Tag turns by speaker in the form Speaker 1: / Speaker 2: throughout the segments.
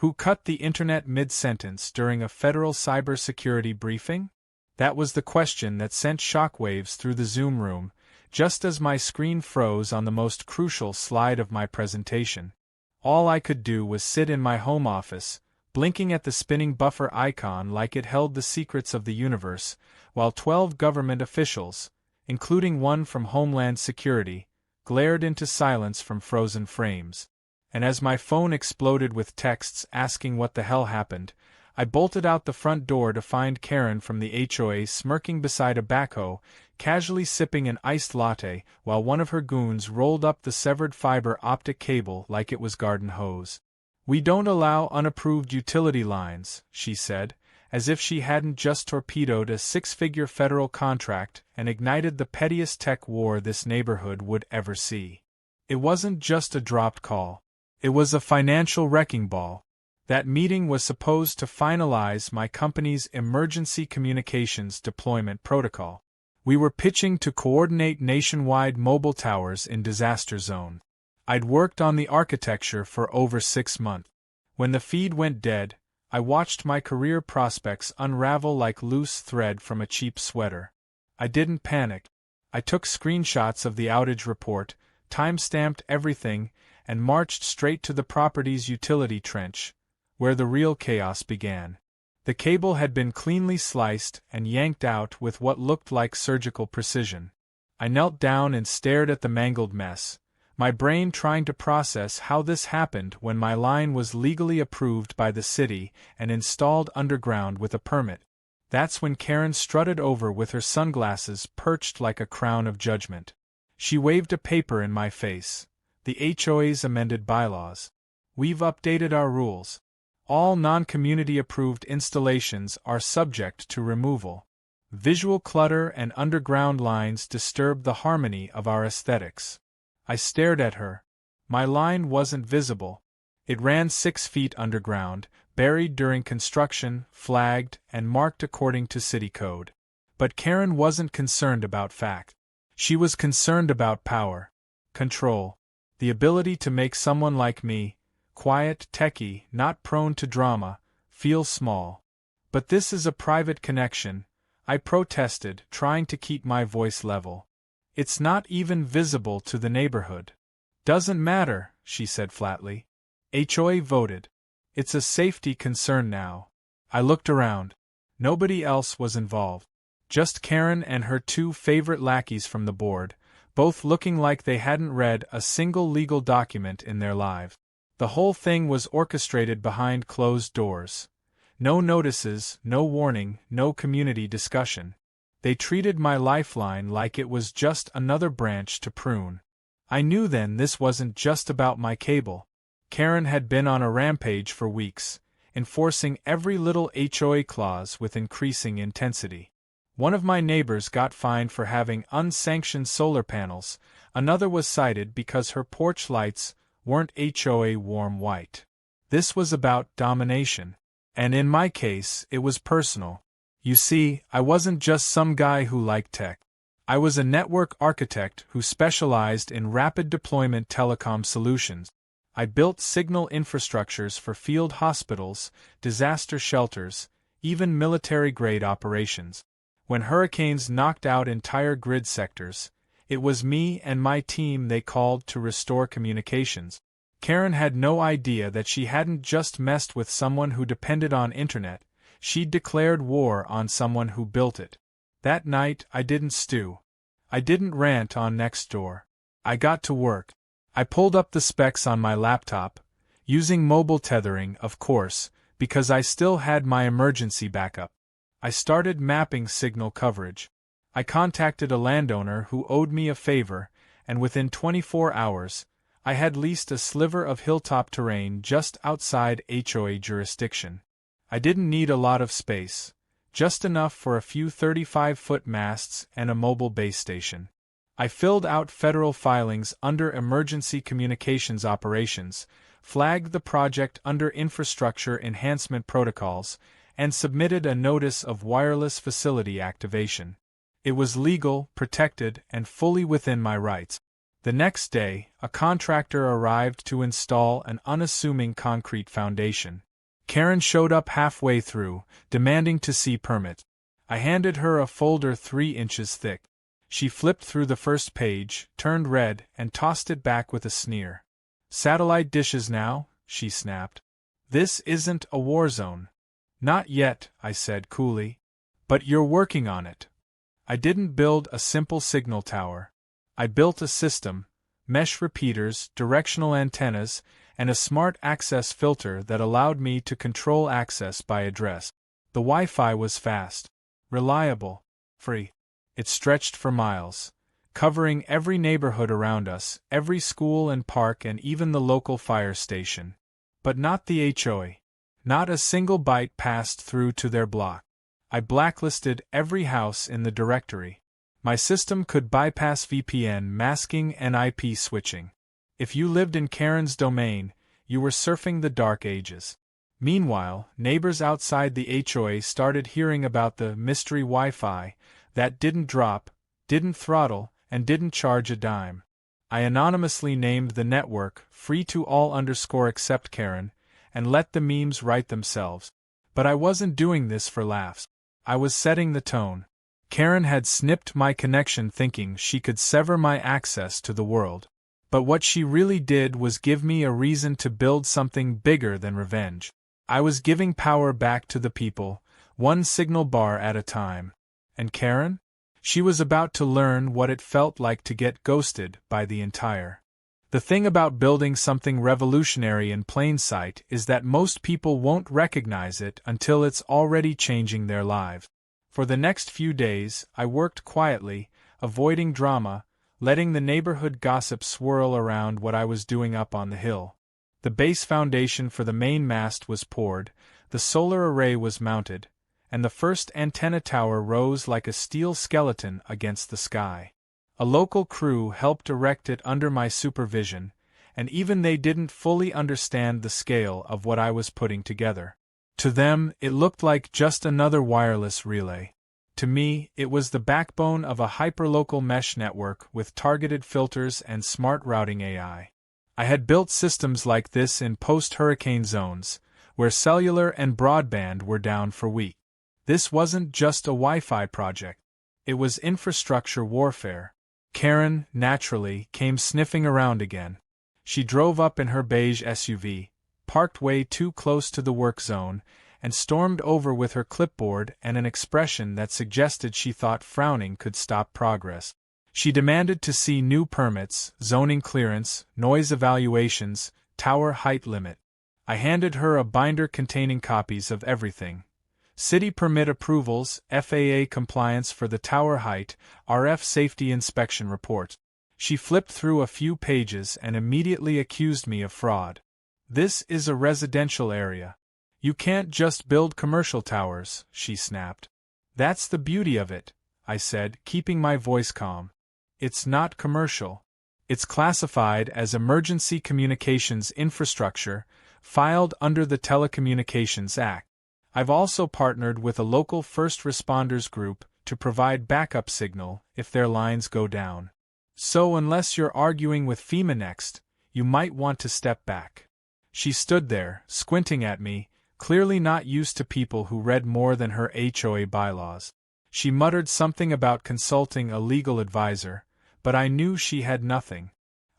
Speaker 1: Who cut the internet mid-sentence during a federal cybersecurity briefing? That was the question that sent shockwaves through the Zoom room, just as my screen froze on the most crucial slide of my presentation. All I could do was sit in my home office, blinking at the spinning buffer icon like it held the secrets of the universe, while 12 government officials, including one from Homeland Security, glared into silence from frozen frames. And as my phone exploded with texts asking what the hell happened, I bolted out the front door to find Karen from the HOA smirking beside a backhoe, casually sipping an iced latte while one of her goons rolled up the severed fiber optic cable like it was garden hose. "We don't allow unapproved utility lines," she said, as if she hadn't just torpedoed a six-figure federal contract and ignited the pettiest tech war this neighborhood would ever see. It wasn't just a dropped call. It was a financial wrecking ball. That meeting was supposed to finalize my company's emergency communications deployment protocol. We were pitching to coordinate nationwide mobile towers in disaster zone. I'd worked on the architecture for over 6 months. When the feed went dead, I watched my career prospects unravel like loose thread from a cheap sweater. I didn't panic. I took screenshots of the outage report, time-stamped everything, and marched straight to the property's utility trench, where the real chaos began. The cable had been cleanly sliced and yanked out with what looked like surgical precision. I knelt down and stared at the mangled mess, my brain trying to process how this happened when my line was legally approved by the city and installed underground with a permit. That's when Karen strutted over with her sunglasses perched like a crown of judgment. She waved a paper in my face. The HOA's amended bylaws. "We've updated our rules. All non-community approved installations are subject to removal. Visual clutter and underground lines disturb the harmony of our aesthetics." I stared at her. My line wasn't visible. It ran 6 feet underground, buried during construction, flagged, and marked according to city code. But Karen wasn't concerned about fact. She was concerned about power, control, the ability to make someone like me, quiet, techie, not prone to drama, feel small. "But this is a private connection," I protested, trying to keep my voice level. "It's not even visible to the neighborhood." "Doesn't matter," she said flatly. HOA voted. "It's a safety concern now." I looked around. Nobody else was involved. Just Karen and her 2 favorite lackeys from the board, both looking like they hadn't read a single legal document in their lives. The whole thing was orchestrated behind closed doors. No notices, no warning, no community discussion. They treated my lifeline like it was just another branch to prune. I knew then this wasn't just about my cable. Karen had been on a rampage for weeks, enforcing every little HOA clause with increasing intensity. One of my neighbors got fined for having unsanctioned solar panels, another was cited because her porch lights weren't HOA warm white. This was about domination. And in my case, it was personal. You see, I wasn't just some guy who liked tech. I was a network architect who specialized in rapid deployment telecom solutions. I built signal infrastructures for field hospitals, disaster shelters, even military-grade operations. When hurricanes knocked out entire grid sectors, it was me and my team they called to restore communications. Karen had no idea that she hadn't just messed with someone who depended on internet, she'd declared war on someone who built it. That night I didn't stew. I didn't rant on Nextdoor. I got to work. I pulled up the specs on my laptop, using mobile tethering, of course, because I still had my emergency backup. I started mapping signal coverage. I contacted a landowner who owed me a favor, and within 24 hours, I had leased a sliver of hilltop terrain just outside HOA jurisdiction. I didn't need a lot of space, just enough for a few 35-foot masts and a mobile base station. I filled out federal filings under Emergency Communications Operations, flagged the project under Infrastructure Enhancement Protocols, and submitted a notice of wireless facility activation. It was legal, protected, and fully within my rights. The next day, a contractor arrived to install an unassuming concrete foundation. Karen showed up halfway through, demanding to see permit. I handed her a folder 3 inches thick. She flipped through the first page, turned red, and tossed it back with a sneer. "Satellite dishes now?" she snapped. "This isn't a war zone." "Not yet," I said coolly. "But you're working on it." I didn't build a simple signal tower. I built a system: mesh repeaters, directional antennas, and a smart access filter that allowed me to control access by address. The Wi-Fi was fast, reliable, free. It stretched for miles, covering every neighborhood around us, every school and park, and even the local fire station. But not the HOA. Not a single byte passed through to their block. I blacklisted every house in the directory. My system could bypass VPN masking and IP switching. If you lived in Karen's domain, you were surfing the dark ages. Meanwhile, neighbors outside the HOA started hearing about the mystery Wi-Fi that didn't drop, didn't throttle, and didn't charge a dime. I anonymously named the network free-to-all_except Karen, and let the memes write themselves. But I wasn't doing this for laughs. I was setting the tone. Karen had snipped my connection thinking she could sever my access to the world. But what she really did was give me a reason to build something bigger than revenge. I was giving power back to the people, one signal bar at a time. And Karen? She was about to learn what it felt like to get ghosted by the entire. The thing about building something revolutionary in plain sight is that most people won't recognize it until it's already changing their lives. For the next few days, I worked quietly, avoiding drama, letting the neighborhood gossip swirl around what I was doing up on the hill. The base foundation for the main mast was poured, the solar array was mounted, and the first antenna tower rose like a steel skeleton against the sky. A local crew helped erect it under my supervision, and even they didn't fully understand the scale of what I was putting together. To them, it looked like just another wireless relay. To me, it was the backbone of a hyperlocal mesh network with targeted filters and smart routing AI. I had built systems like this in post-hurricane zones, where cellular and broadband were down for weeks. This wasn't just a Wi-Fi project. It was infrastructure warfare. Karen, naturally, came sniffing around again. She drove up in her beige SUV, parked way too close to the work zone, and stormed over with her clipboard and an expression that suggested she thought frowning could stop progress. She demanded to see new permits, zoning clearance, noise evaluations, tower height limit. I handed her a binder containing copies of everything. City permit approvals, FAA compliance for the tower height, RF safety inspection report. She flipped through a few pages and immediately accused me of fraud. "This is a residential area. You can't just build commercial towers," she snapped. "That's the beauty of it," I said, keeping my voice calm. "It's not commercial. It's classified as emergency communications infrastructure, filed under the Telecommunications Act. I've also partnered with a local first responders group to provide backup signal if their lines go down. So unless you're arguing with FEMA next, you might want to step back." She stood there, squinting at me, clearly not used to people who read more than her HOA bylaws. She muttered something about consulting a legal advisor, but I knew she had nothing.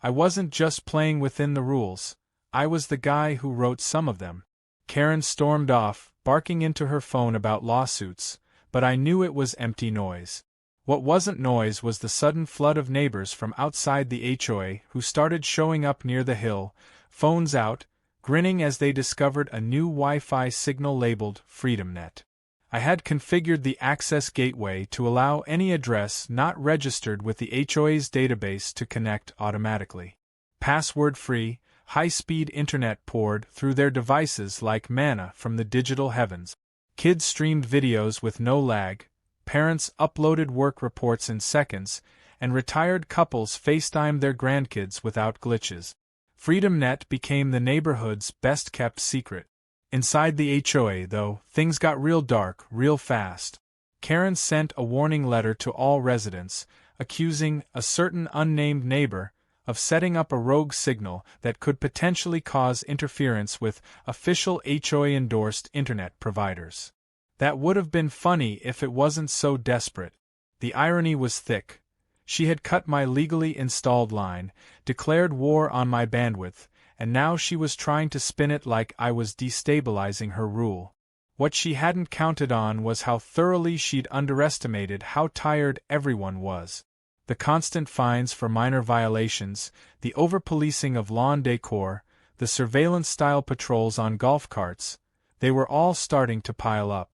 Speaker 1: I wasn't just playing within the rules, I was the guy who wrote some of them. Karen stormed off, barking into her phone about lawsuits, but I knew it was empty noise. What wasn't noise was the sudden flood of neighbors from outside the HOA who started showing up near the hill, phones out, grinning as they discovered a new Wi-Fi signal labeled FreedomNet. I had configured the access gateway to allow any address not registered with the HOA's database to connect automatically. Password-free, high-speed internet poured through their devices like manna from the digital heavens. Kids streamed videos with no lag, parents uploaded work reports in seconds, and retired couples FaceTimed their grandkids without glitches. FreedomNet became the neighborhood's best-kept secret. Inside the HOA, though, things got real dark, real fast. Karen sent a warning letter to all residents, accusing a certain unnamed neighbor, of setting up a rogue signal that could potentially cause interference with official HOA-endorsed internet providers. That would have been funny if it wasn't so desperate. The irony was thick. She had cut my legally installed line, declared war on my bandwidth, and now she was trying to spin it like I was destabilizing her rule. What she hadn't counted on was how thoroughly she'd underestimated how tired everyone was. The constant fines for minor violations, the over-policing of lawn decor, the surveillance-style patrols on golf carts, they were all starting to pile up.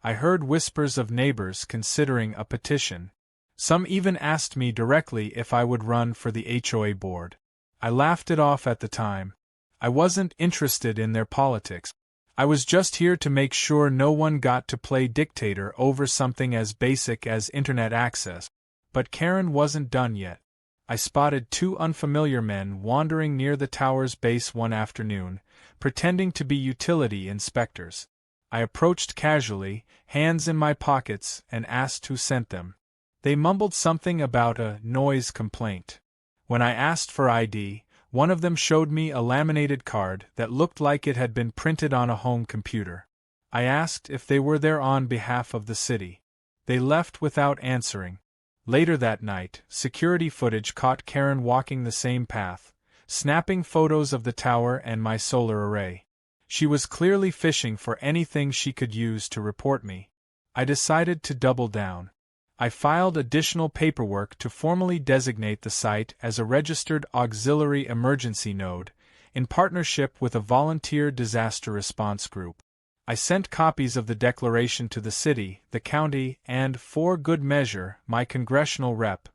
Speaker 1: I heard whispers of neighbors considering a petition. Some even asked me directly if I would run for the HOA board. I laughed it off at the time. I wasn't interested in their politics. I was just here to make sure no one got to play dictator over something as basic as internet access. But Karen wasn't done yet. I spotted two unfamiliar men wandering near the tower's base one afternoon, pretending to be utility inspectors. I approached casually, hands in my pockets, and asked who sent them. They mumbled something about a noise complaint. When I asked for ID, one of them showed me a laminated card that looked like it had been printed on a home computer. I asked if they were there on behalf of the city. They left without answering. Later that night, security footage caught Karen walking the same path, snapping photos of the tower and my solar array. She was clearly fishing for anything she could use to report me. I decided to double down. I filed additional paperwork to formally designate the site as a registered auxiliary emergency node, in partnership with a volunteer disaster response group. I sent copies of the declaration to the city, the county, and, for good measure, my congressional rep.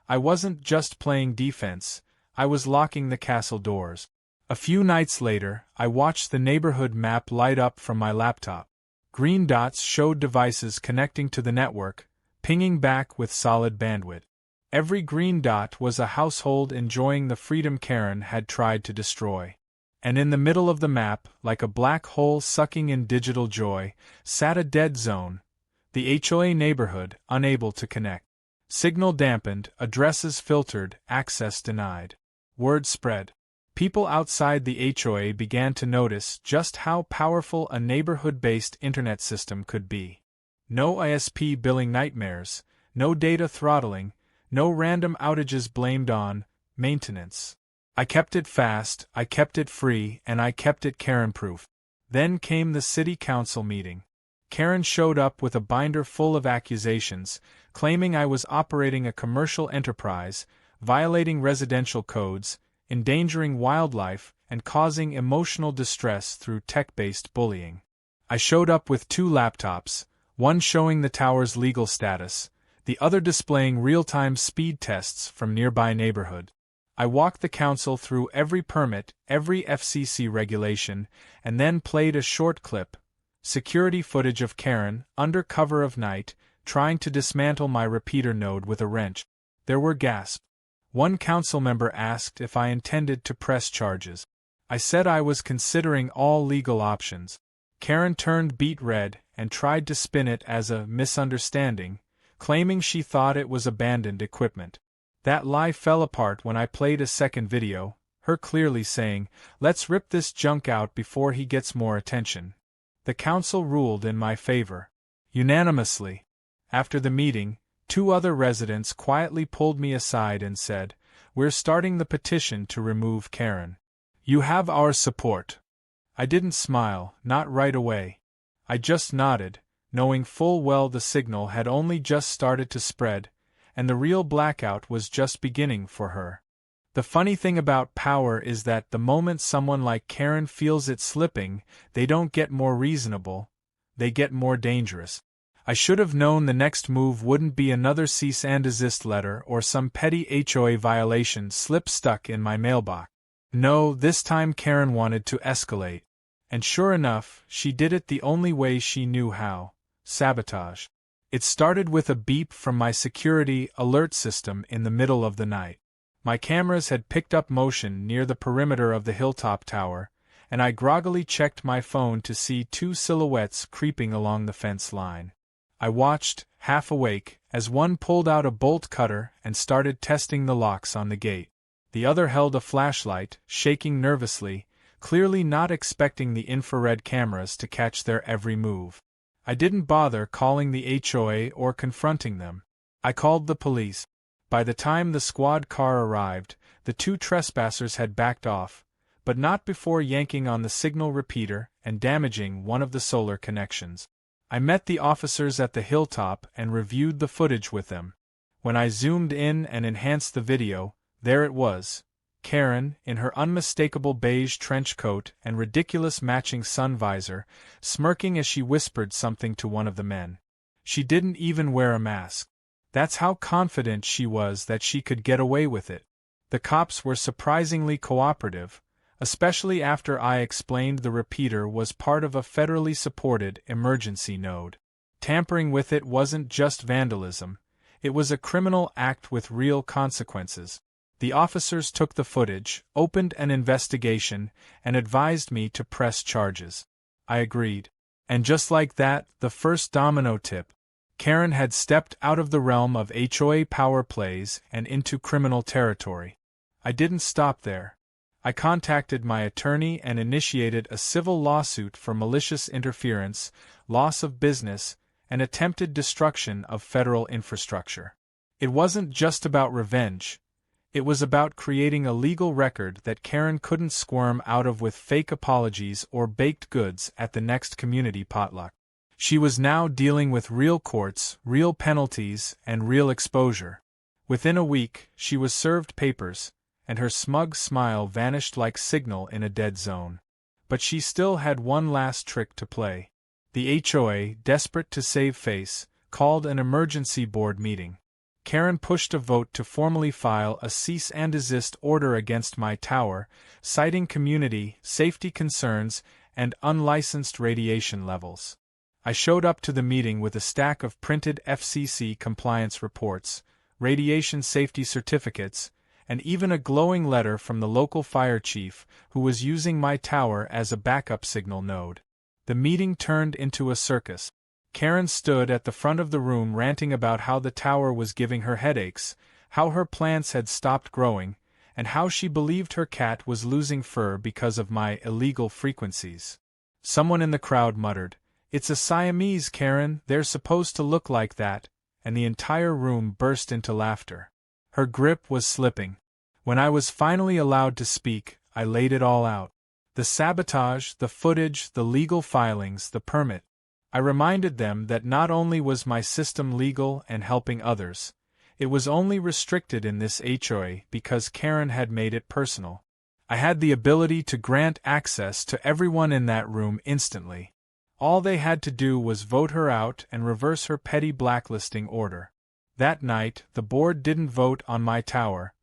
Speaker 1: I wasn't just playing defense, I was locking the castle doors. A few nights later, I watched the neighborhood map light up from my laptop. Green dots showed devices connecting to the network, pinging back with solid bandwidth. Every green dot was a household enjoying the freedom Karen had tried to destroy. And in the middle of the map, like a black hole sucking in digital joy, sat a dead zone, the HOA neighborhood, unable to connect. Signal dampened, addresses filtered, access denied. Word spread. People outside the HOA began to notice just how powerful a neighborhood-based internet system could be. No ISP billing nightmares, no data throttling, no random outages blamed on maintenance. I kept it fast, I kept it free, and I kept it Karen-proof. Then came the city council meeting. Karen showed up with a binder full of accusations, claiming I was operating a commercial enterprise, violating residential codes, endangering wildlife, and causing emotional distress through tech-based bullying. I showed up with 2 laptops, one showing the tower's legal status, the other displaying real-time speed tests from nearby neighborhood. I walked the council through every permit, every FCC regulation, and then played a short clip, security footage of Karen, under cover of night, trying to dismantle my repeater node with a wrench. There were gasps. One council member asked if I intended to press charges. I said I was considering all legal options. Karen turned beet red and tried to spin it as a misunderstanding, claiming she thought it was abandoned equipment. That lie fell apart when I played a second video, her clearly saying, "Let's rip this junk out before he gets more attention." The council ruled in my favor. Unanimously. After the meeting, 2 other residents quietly pulled me aside and said, "We're starting the petition to remove Karen. You have our support." I didn't smile, not right away. I just nodded, knowing full well the signal had only just started to spread, and the real blackout was just beginning for her. The funny thing about power is that the moment someone like Karen feels it slipping, they don't get more reasonable, they get more dangerous. I should have known the next move wouldn't be another cease and desist letter or some petty HOA violation slip stuck in my mailbox. No, this time Karen wanted to escalate. And sure enough, she did it the only way she knew how: sabotage. It started with a beep from my security alert system in the middle of the night. My cameras had picked up motion near the perimeter of the hilltop tower, and I groggily checked my phone to see 2 silhouettes creeping along the fence line. I watched, half awake, as one pulled out a bolt cutter and started testing the locks on the gate. The other held a flashlight, shaking nervously, clearly not expecting the infrared cameras to catch their every move. I didn't bother calling the HOA or confronting them. I called the police. By the time the squad car arrived, the two trespassers had backed off, but not before yanking on the signal repeater and damaging one of the solar connections. I met the officers at the hilltop and reviewed the footage with them. When I zoomed in and enhanced the video, there it was. Karen, in her unmistakable beige trench coat and ridiculous matching sun visor, smirking as she whispered something to one of the men. She didn't even wear a mask. That's how confident she was that she could get away with it. The cops were surprisingly cooperative, especially after I explained the repeater was part of a federally supported emergency node. Tampering with it wasn't just vandalism, it was a criminal act with real consequences. The officers took the footage, opened an investigation, and advised me to press charges. I agreed. And just like that, the first domino tip. Karen had stepped out of the realm of HOA power plays and into criminal territory. I didn't stop there. I contacted my attorney and initiated a civil lawsuit for malicious interference, loss of business, and attempted destruction of federal infrastructure. It wasn't just about revenge. It was about creating a legal record that Karen couldn't squirm out of with fake apologies or baked goods at the next community potluck. She was now dealing with real courts, real penalties, and real exposure. Within a week, she was served papers, and her smug smile vanished like signal in a dead zone. But she still had one last trick to play. The HOA, desperate to save face, called an emergency board meeting. Karen pushed a vote to formally file a cease and desist order against my tower, citing community, safety concerns, and unlicensed radiation levels. I showed up to the meeting with a stack of printed FCC compliance reports, radiation safety certificates, and even a glowing letter from the local fire chief who was using my tower as a backup signal node. The meeting turned into a circus. Karen stood at the front of the room ranting about how the tower was giving her headaches, how her plants had stopped growing, and how she believed her cat was losing fur because of my illegal frequencies. Someone in the crowd muttered, "It's a Siamese, Karen, they're supposed to look like that," and the entire room burst into laughter. Her grip was slipping. When I was finally allowed to speak, I laid it all out. The sabotage, the footage, the legal filings, the permit. I reminded them that not only was my system legal and helping others, it was only restricted in this HOA because Karen had made it personal. I had the ability to grant access to everyone in that room instantly. All they had to do was vote her out and reverse her petty blacklisting order. That night, the board didn't vote on my tower.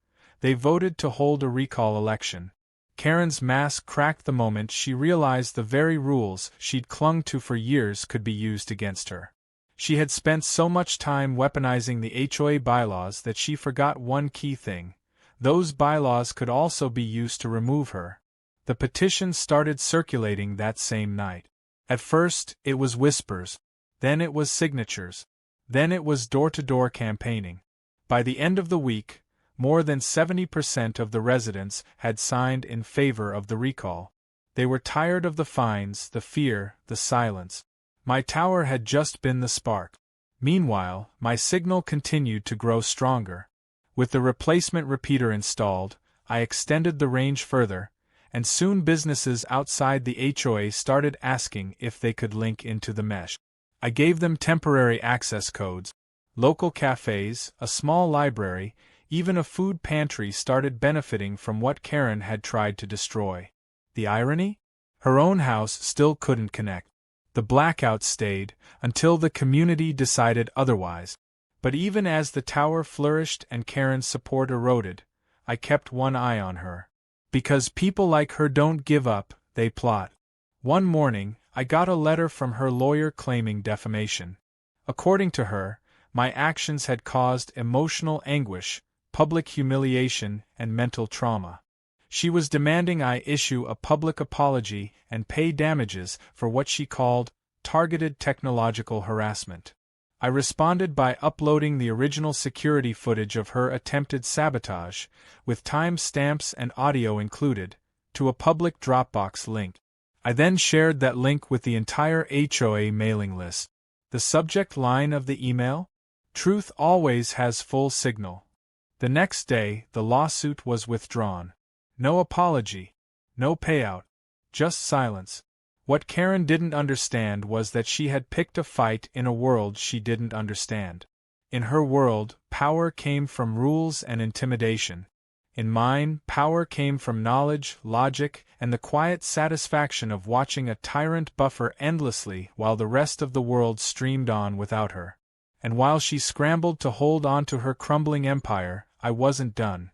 Speaker 1: They voted to hold a recall election. Karen's mask cracked the moment she realized the very rules she'd clung to for years could be used against her. She had spent so much time weaponizing the HOA bylaws that she forgot one key thing. Those bylaws could also be used to remove her. The petition started circulating that same night. At first, it was whispers. Then it was signatures. Then it was door-to-door campaigning. By the end of the week, more than 70% of the residents had signed in favor of the recall. They were tired of the fines, the fear, the silence. My tower had just been the spark. Meanwhile, my signal continued to grow stronger. With the replacement repeater installed, I extended the range further, and soon businesses outside the HOA started asking if they could link into the mesh. I gave them temporary access codes. Local cafes, a small library, even a food pantry started benefiting from what Karen had tried to destroy. The irony? Her own house still couldn't connect. The blackout stayed, until the community decided otherwise. But even as the tower flourished and Karen's support eroded, I kept one eye on her. Because people like her don't give up, they plot. One morning, I got a letter from her lawyer claiming defamation. According to her, my actions had caused emotional anguish, public humiliation, and mental trauma. She was demanding I issue a public apology and pay damages for what she called targeted technological harassment. I responded by uploading the original security footage of her attempted sabotage, with time stamps and audio included, to a public Dropbox link. I then shared that link with the entire HOA mailing list. The subject line of the email? Truth always has full signal. The next day, the lawsuit was withdrawn. No apology. No payout. Just silence. What Karen didn't understand was that she had picked a fight in a world she didn't understand. In her world, power came from rules and intimidation. In mine, power came from knowledge, logic, and the quiet satisfaction of watching a tyrant buffer endlessly while the rest of the world streamed on without her. And while she scrambled to hold on to her crumbling empire, I wasn't done.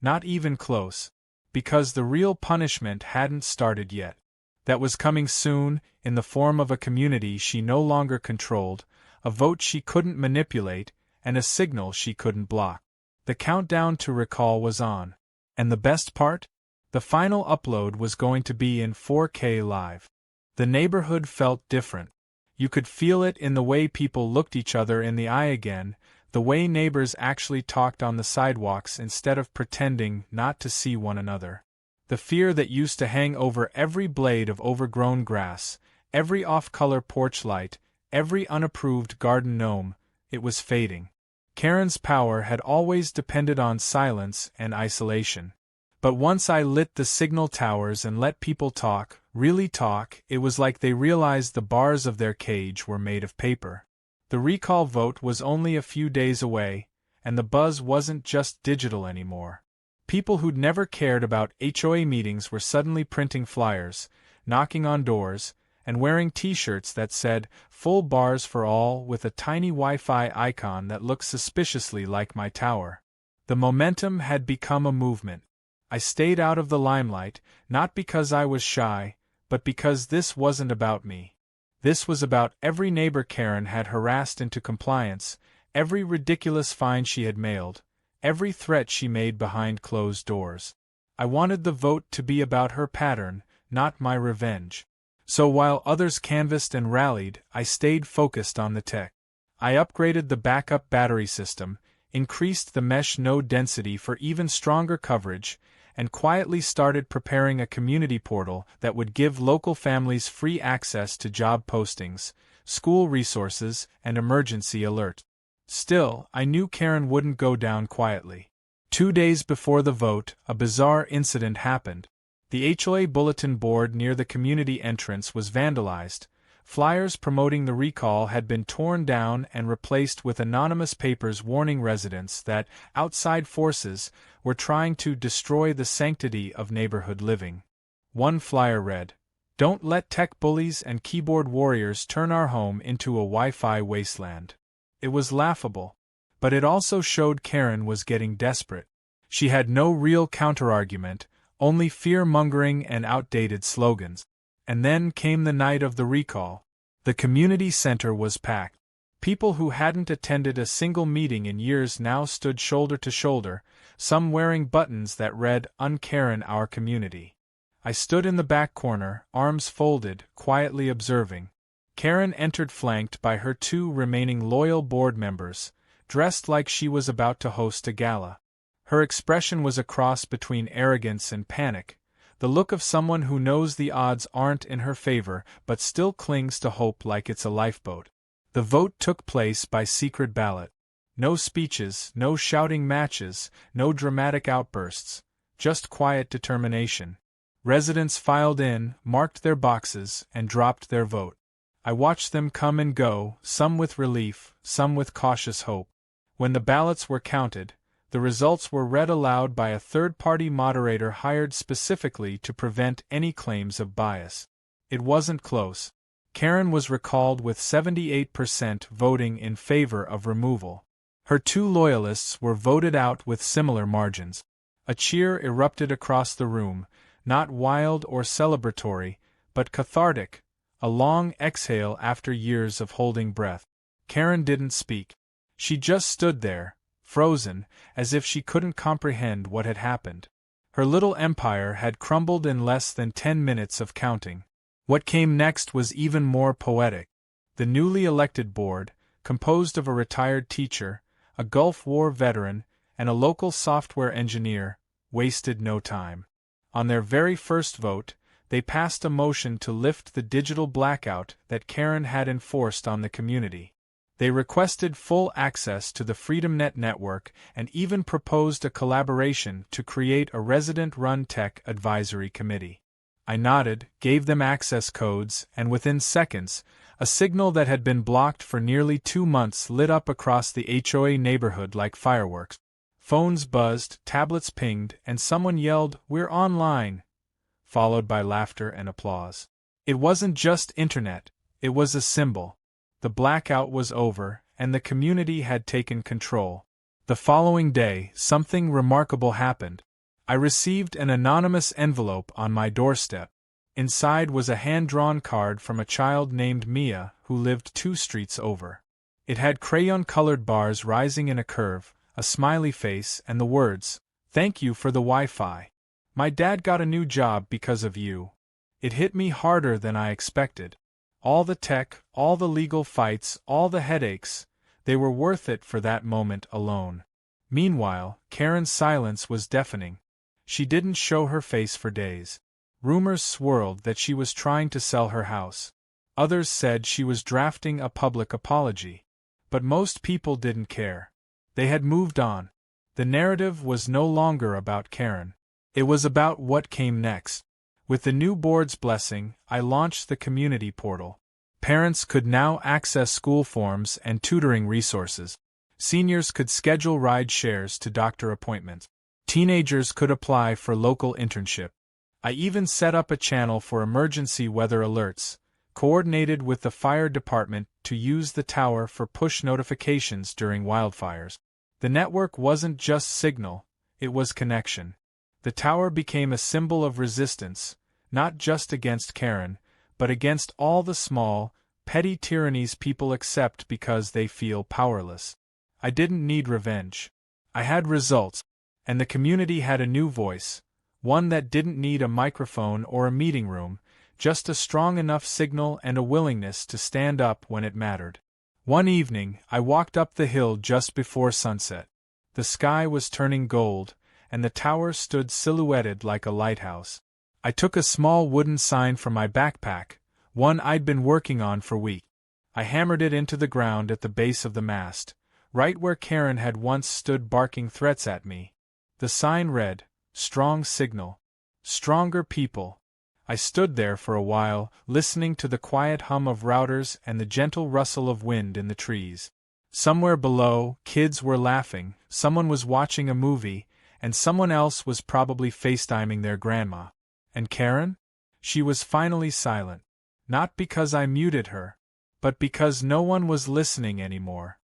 Speaker 1: Not even close. Because the real punishment hadn't started yet. That was coming soon, in the form of a community she no longer controlled, a vote she couldn't manipulate, and a signal she couldn't block. The countdown to recall was on. And the best part? The final upload was going to be in 4K live. The neighborhood felt different. You could feel it in the way people looked each other in the eye again, the way neighbors actually talked on the sidewalks instead of pretending not to see one another. The fear that used to hang over every blade of overgrown grass, every off-color porch light, every unapproved garden gnome, it was fading. Karen's power had always depended on silence and isolation. But once I lit the signal towers and let people talk, really talk, it was like they realized the bars of their cage were made of paper. The recall vote was only a few days away, and the buzz wasn't just digital anymore. People who'd never cared about HOA meetings were suddenly printing flyers, knocking on doors, and wearing t-shirts that said, "Full bars for all," with a tiny Wi-Fi icon that looked suspiciously like my tower. The momentum had become a movement. I stayed out of the limelight, not because I was shy, but because this wasn't about me. This was about every neighbor Karen had harassed into compliance, every ridiculous fine she had mailed, every threat she made behind closed doors. I wanted the vote to be about her pattern, not my revenge. So while others canvassed and rallied, I stayed focused on the tech. I upgraded the backup battery system, increased the mesh node density for even stronger coverage, and quietly started preparing a community portal that would give local families free access to job postings, school resources, and emergency alert. Still, I knew Karen wouldn't go down quietly. 2 days before the vote, a bizarre incident happened. The HOA bulletin board near the community entrance was vandalized. Flyers promoting the recall had been torn down and replaced with anonymous papers warning residents that outside forces were trying to destroy the sanctity of neighborhood living. One flyer read, "Don't let tech bullies and keyboard warriors turn our home into a Wi-Fi wasteland." It was laughable, but it also showed Karen was getting desperate. She had no real counterargument, only fear-mongering and outdated slogans. And then came the night of the recall. The community center was packed. People who hadn't attended a single meeting in years now stood shoulder to shoulder, some wearing buttons that read, "Unkaren our community." I stood in the back corner, arms folded, quietly observing. Karen entered flanked by her 2 remaining loyal board members, dressed like she was about to host a gala. Her expression was a cross between arrogance and panic, the look of someone who knows the odds aren't in her favor but still clings to hope like it's a lifeboat. The vote took place by secret ballot. No speeches, no shouting matches, no dramatic outbursts, just quiet determination. Residents filed in, marked their boxes, and dropped their vote. I watched them come and go, some with relief, some with cautious hope. When the ballots were counted, the results were read aloud by a third-party moderator hired specifically to prevent any claims of bias. It wasn't close. Karen was recalled with 78% voting in favor of removal. Her 2 loyalists were voted out with similar margins. A cheer erupted across the room, not wild or celebratory, but cathartic, a long exhale after years of holding breath. Karen didn't speak. She just stood there, frozen, as if she couldn't comprehend what had happened. Her little empire had crumbled in less than 10 minutes of counting. What came next was even more poetic. The newly elected board, composed of a retired teacher, a Gulf War veteran, and a local software engineer, wasted no time. On their very first vote, they passed a motion to lift the digital blackout that Karen had enforced on the community. They requested full access to the FreedomNet network and even proposed a collaboration to create a resident-run tech advisory committee. I nodded, gave them access codes, and within seconds, a signal that had been blocked for nearly 2 months lit up across the HOA neighborhood like fireworks. Phones buzzed, tablets pinged, and someone yelled, "We're online!" followed by laughter and applause. It wasn't just internet, it was a symbol. The blackout was over, and the community had taken control. The following day, something remarkable happened. I received an anonymous envelope on my doorstep. Inside was a hand-drawn card from a child named Mia who lived 2 streets over. It had crayon-colored bars rising in a curve, a smiley face, and the words, "Thank you for the Wi-Fi. My dad got a new job because of you." It hit me harder than I expected. All the tech, all the legal fights, all the headaches, they were worth it for that moment alone. Meanwhile, Karen's silence was deafening. She didn't show her face for days. Rumors swirled that she was trying to sell her house. Others said she was drafting a public apology. But most people didn't care. They had moved on. The narrative was no longer about Karen. It was about what came next. With the new board's blessing, I launched the community portal. Parents could now access school forms and tutoring resources. Seniors could schedule ride shares to doctor appointments. Teenagers could apply for local internship. I even set up a channel for emergency weather alerts, coordinated with the fire department to use the tower for push notifications during wildfires. The network wasn't just signal, it was connection. The tower became a symbol of resistance, not just against Karen, but against all the small, petty tyrannies people accept because they feel powerless. I didn't need revenge. I had results, and the community had a new voice, one that didn't need a microphone or a meeting room, just a strong enough signal and a willingness to stand up when it mattered. One evening, I walked up the hill just before sunset. The sky was turning gold, and the tower stood silhouetted like a lighthouse. I took a small wooden sign from my backpack, one I'd been working on for weeks. I hammered it into the ground at the base of the mast, right where Karen had once stood barking threats at me. The sign read, "Strong signal. Stronger people." I stood there for a while, listening to the quiet hum of routers and the gentle rustle of wind in the trees. Somewhere below, kids were laughing, someone was watching a movie, and someone else was probably FaceTiming their grandma. And Karen? She was finally silent. Not because I muted her, but because no one was listening anymore.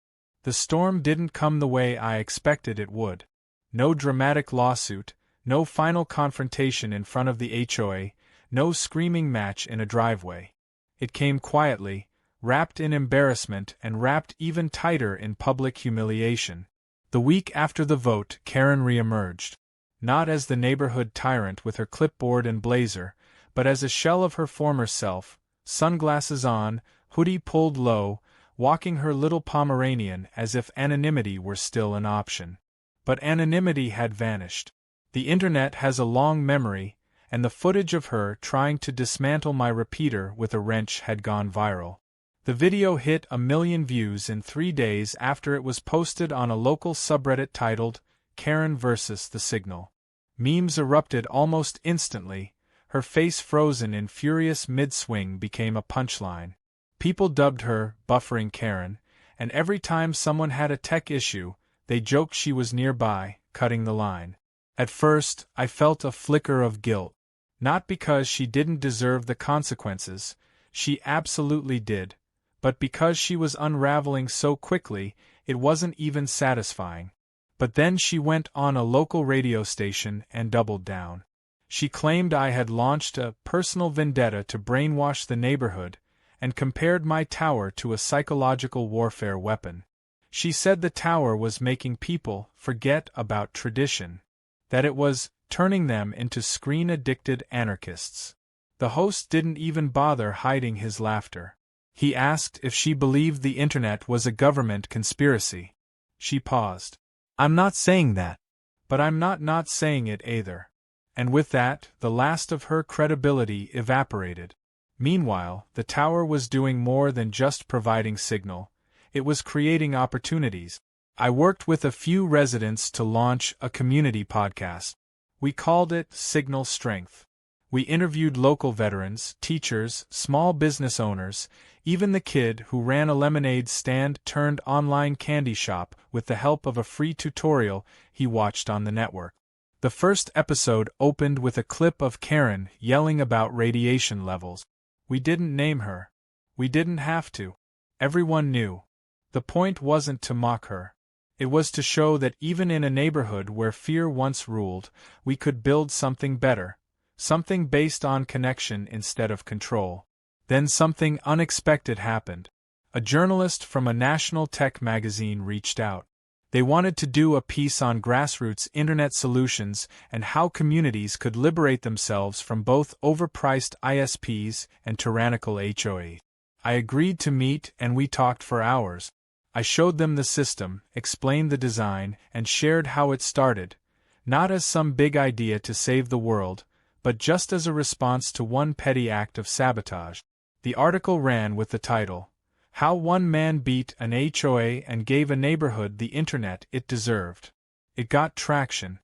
Speaker 1: The storm didn't come the way I expected it would. No dramatic lawsuit, no final confrontation in front of the HOA, no screaming match in a driveway. It came quietly, wrapped in embarrassment and wrapped even tighter in public humiliation. The week after the vote, Karen re-emerged. Not as the neighborhood tyrant with her clipboard and blazer, but as a shell of her former self, sunglasses on, hoodie pulled low, walking her little Pomeranian as if anonymity were still an option. But anonymity had vanished. The internet has a long memory, and the footage of her trying to dismantle my repeater with a wrench had gone viral. The video hit 1 million views in 3 days after it was posted on a local subreddit titled, "Karen vs. the Signal." Memes erupted almost instantly, her face frozen in furious mid-swing became a punchline. People dubbed her Buffering Karen, and every time someone had a tech issue, they joked she was nearby, cutting the line. At first, I felt a flicker of guilt. Not because she didn't deserve the consequences, she absolutely did, but because she was unraveling so quickly, it wasn't even satisfying. But then she went on a local radio station and doubled down. She claimed I had launched a personal vendetta to brainwash the neighborhood, and compared my tower to a psychological warfare weapon. She said the tower was making people forget about tradition, that it was turning them into screen-addicted anarchists. The host didn't even bother hiding his laughter. He asked if she believed the internet was a government conspiracy. She paused. I'm not saying that. But I'm not saying it either. And with that, the last of her credibility evaporated. Meanwhile, the tower was doing more than just providing signal. It was creating opportunities. I worked with a few residents to launch a community podcast. We called it Signal Strength. We interviewed local veterans, teachers, small business owners, even the kid who ran a lemonade stand turned online candy shop with the help of a free tutorial he watched on the network. The first episode opened with a clip of Karen yelling about radiation levels. We didn't name her. We didn't have to. Everyone knew. The point wasn't to mock her. It was to show that even in a neighborhood where fear once ruled, we could build something better. Something based on connection instead of control. Then something unexpected happened. A journalist from a national tech magazine reached out. They wanted to do a piece on grassroots internet solutions and how communities could liberate themselves from both overpriced ISPs and tyrannical HOA. I agreed to meet and we talked for hours. I showed them the system, explained the design, and shared how it started, not as some big idea to save the world, but just as a response to one petty act of sabotage. The article ran with the title, How One Man Beat an HOA and Gave a Neighborhood the Internet It Deserved. It got traction.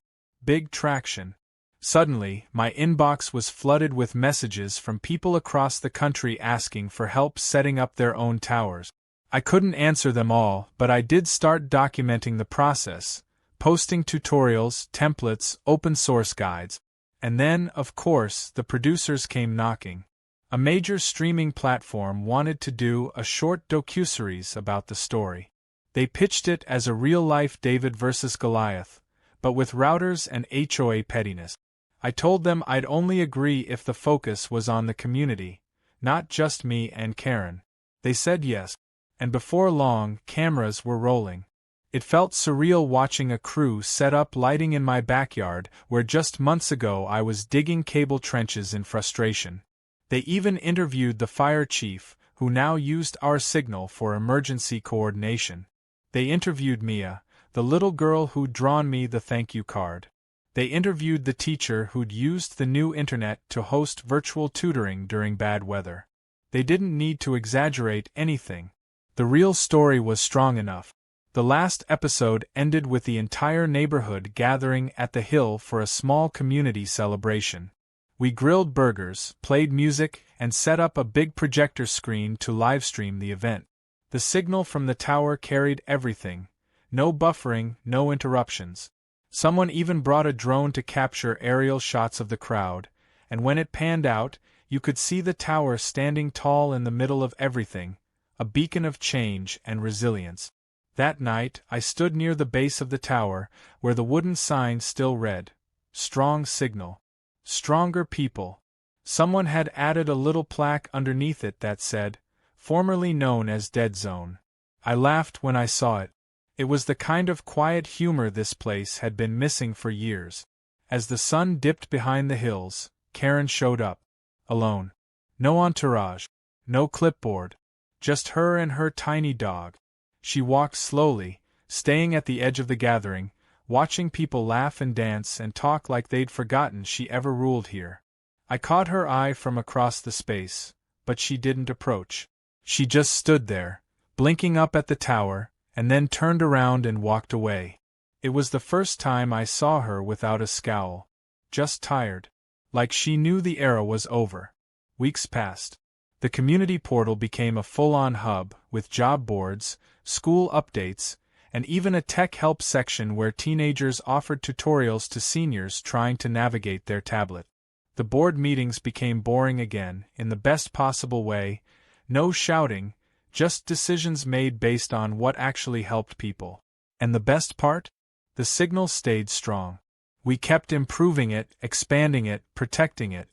Speaker 1: Big traction. Suddenly, my inbox was flooded with messages from people across the country asking for help setting up their own towers. I couldn't answer them all, but I did start documenting the process, posting tutorials, templates, open source guides. And then, of course, the producers came knocking. A major streaming platform wanted to do a short docuseries about the story. They pitched it as a real-life David versus Goliath, but with routers and HOA pettiness. I told them I'd only agree if the focus was on the community, not just me and Karen. They said yes, and before long, cameras were rolling. It felt surreal watching a crew set up lighting in my backyard where just months ago I was digging cable trenches in frustration. They even interviewed the fire chief, who now used our signal for emergency coordination. They interviewed Mia, the little girl who'd drawn me the thank you card. They interviewed the teacher who'd used the new internet to host virtual tutoring during bad weather. They didn't need to exaggerate anything. The real story was strong enough. The last episode ended with the entire neighborhood gathering at the Hill for a small community celebration. We grilled burgers, played music, and set up a big projector screen to livestream the event. The signal from the tower carried everything. No buffering, no interruptions. Someone even brought a drone to capture aerial shots of the crowd, and when it panned out, you could see the tower standing tall in the middle of everything, a beacon of change and resilience. That night, I stood near the base of the tower, where the wooden sign still read, Strong Signal. Stronger People. Someone had added a little plaque underneath it that said, Formerly known as Dead Zone. I laughed when I saw it. It was the kind of quiet humor this place had been missing for years. As the sun dipped behind the hills, Karen showed up. Alone. No entourage. No clipboard. Just her and her tiny dog. She walked slowly, staying at the edge of the gathering, watching people laugh and dance and talk like they'd forgotten she ever ruled here. I caught her eye from across the space, but she didn't approach. She just stood there, blinking up at the tower, and then turned around and walked away. It was the first time I saw her without a scowl. Just tired. Like she knew the era was over. Weeks passed. The community portal became a full-on hub, with job boards, school updates, and even a tech help section where teenagers offered tutorials to seniors trying to navigate their tablet. The board meetings became boring again, in the best possible way, no shouting, just decisions made based on what actually helped people. And the best part? The signal stayed strong. We kept improving it, expanding it, protecting it.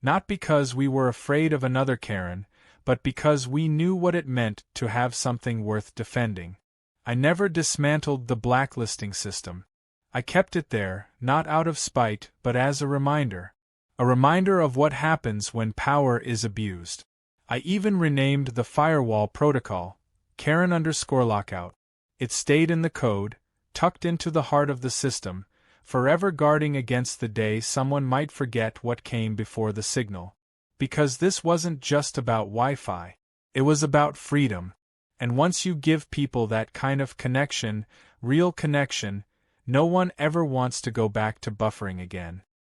Speaker 1: Not because we were afraid of another Karen, but because we knew what it meant to have something worth defending. I never dismantled the blacklisting system. I kept it there, not out of spite, but as a reminder. A reminder of what happens when power is abused. I even renamed the firewall protocol, Karen_lockout. It stayed in the code, tucked into the heart of the system, forever guarding against the day someone might forget what came before the signal. Because this wasn't just about Wi-Fi. It was about freedom. And once you give people that kind of connection, real connection, no one ever wants to go back to buffering again.